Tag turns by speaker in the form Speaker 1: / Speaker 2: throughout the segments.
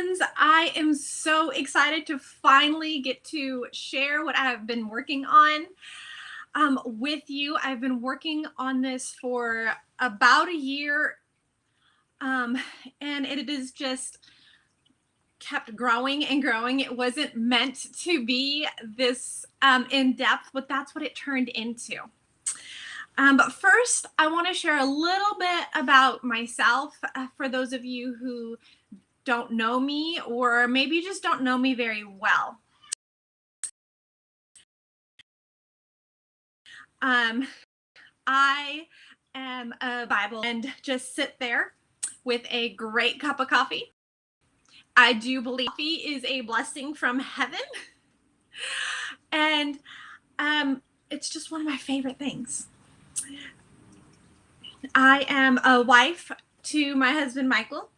Speaker 1: friends. I am so excited to finally get to share what I have been working on with you. I've been working on this for about a year, um, and it is just kept growing and growing. It wasn't meant to be this in depth, but that's what it turned into. But first, I want to share a little bit about myself for those of you who don't know me or maybe just don't know me very well. I am a Bible and just sit there with a great cup of coffee. I do believe coffee is a blessing from heaven. And it's just one of my favorite things. I am a wife to my husband, Michael,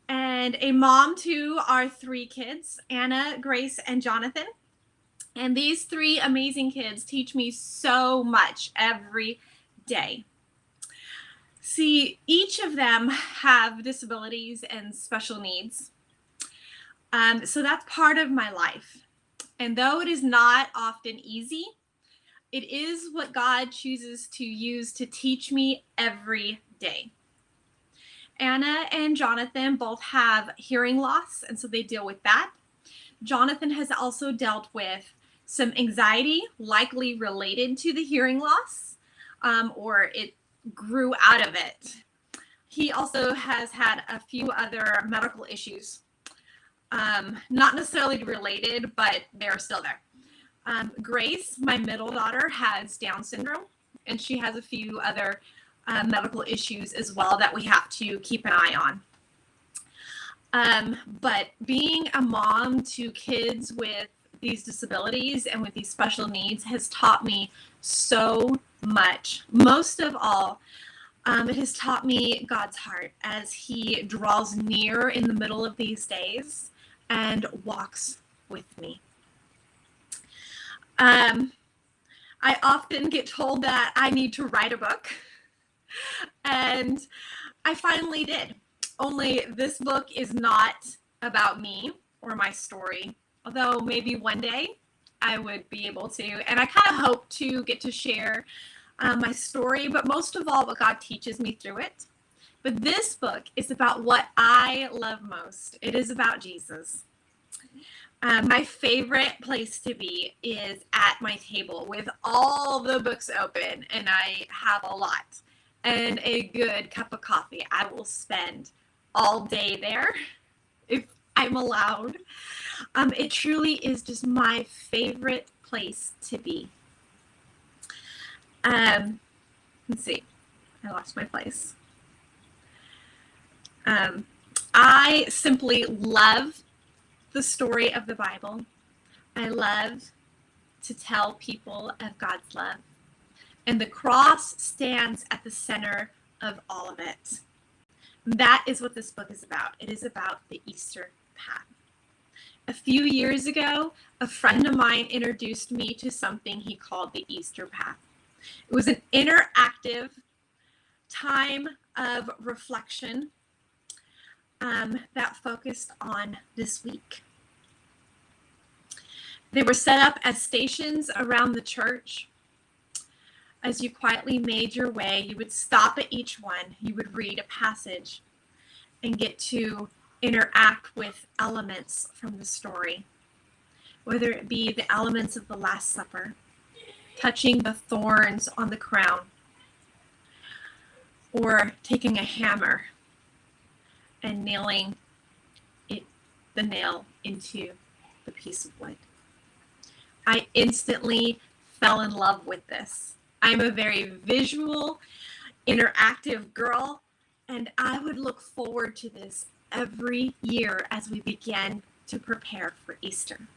Speaker 1: and a mom to our 3 kids, Anna, Grace, and Jonathan. And these 3 amazing kids teach me so much every day. See, each of them have disabilities and special needs. So that's part of my life. And though it is not often easy, it is what God chooses to use to teach me every day. Anna and Jonathan both have hearing loss, and so they deal with that. Jonathan has also dealt with some anxiety, likely related to the hearing loss, or it grew out of it. He also has had a few other medical issues, not necessarily related, but they're still there. Grace, my middle daughter, has Down syndrome, and she has a few other medical issues as well that we have to keep an eye on. But being a mom to kids with these disabilities and with these special needs has taught me so much. Most of all, it has taught me God's heart as He draws near in the middle of these days and walks with me. I often get told that I need to write a book, and I finally did. Only this book is not about me or my story, although maybe one day I would be able to. And I kind of hope to get to share my story, but most of all, what God teaches me through it. But this book is about what I love most. It is about Jesus. My favorite place to be is at my table with all the books open, and I have a lot, and a good cup of coffee. I will spend all day there if I'm allowed. It truly is just my favorite place to be. Let's see. I lost my place. I simply love the story of the Bible. I love to tell people of God's love. And the cross stands at the center of all of it. That is what this book is about. It is about the Easter path. A few years ago, a friend of mine introduced me to something he called the Easter path. It was an interactive time of reflection that focused on this week. They were set up as stations around the church. As you quietly made your way, you would stop at each one. You would read a passage and get to interact with elements from the story, whether it be the elements of the Last Supper, touching the thorns on the crown, or taking a hammer and nailing the nail into the piece of wood. I instantly fell in love with this. I'm a very visual, interactive girl, and I would look forward to this every year as we began to prepare for Easter.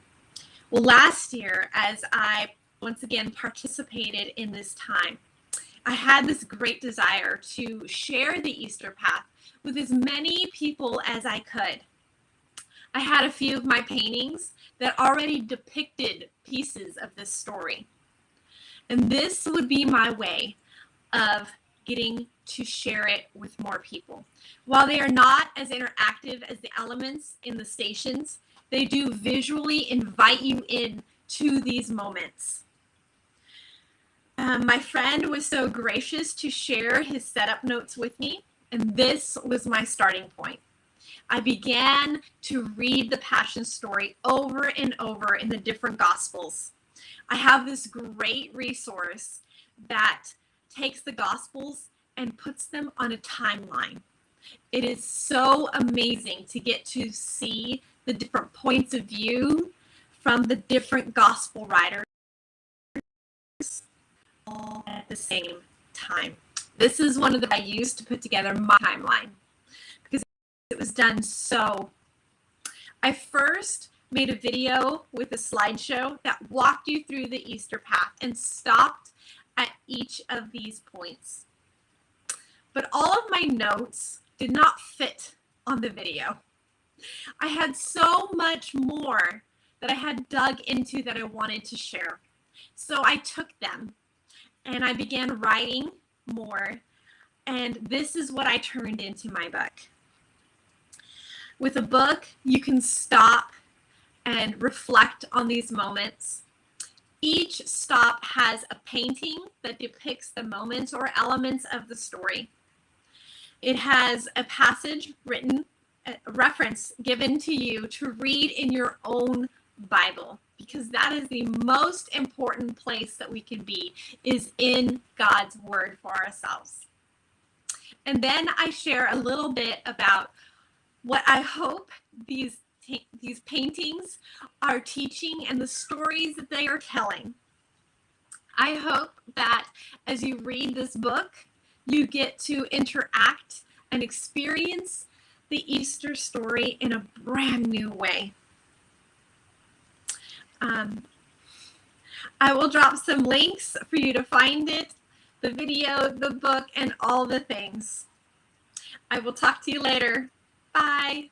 Speaker 1: Well, last year, as I once again participated in this time, I had this great desire to share the Easter path with as many people as I could. I had a few of my paintings that already depicted pieces of this story. And this would be my way of getting to share it with more people. While they are not as interactive as the elements in the stations, they do visually invite you in to these moments. My friend was so gracious to share his setup notes with me, and this was my starting point. I began to read the Passion story over and over in the different Gospels. I have this great resource that takes the Gospels and puts them on a timeline. It is so amazing to get to see the different points of view from the different Gospel writers all at the same time. This is one of the I used to put together my timeline because it was done so. I first made a video with a slideshow that walked you through the Easter path and stopped at each of these points. But all of my notes did not fit on the video. I had so much more that I had dug into that I wanted to share. So I took them and I began writing more, and this is what I turned into my book. With a book, you can stop and reflect on these moments. Each stop has a painting that depicts the moments or elements of the story. It has a passage written, a reference given to you to read in your own Bible, because that is the most important place that we can be, is in God's word for ourselves. And then I share a little bit about what I hope these paintings are teaching and the stories that they are telling. I hope that as you read this book, you get to interact and experience the Easter story in a brand new way. I will drop some links for you to find it, the video, the book, and all the things. I will talk to you later. Bye.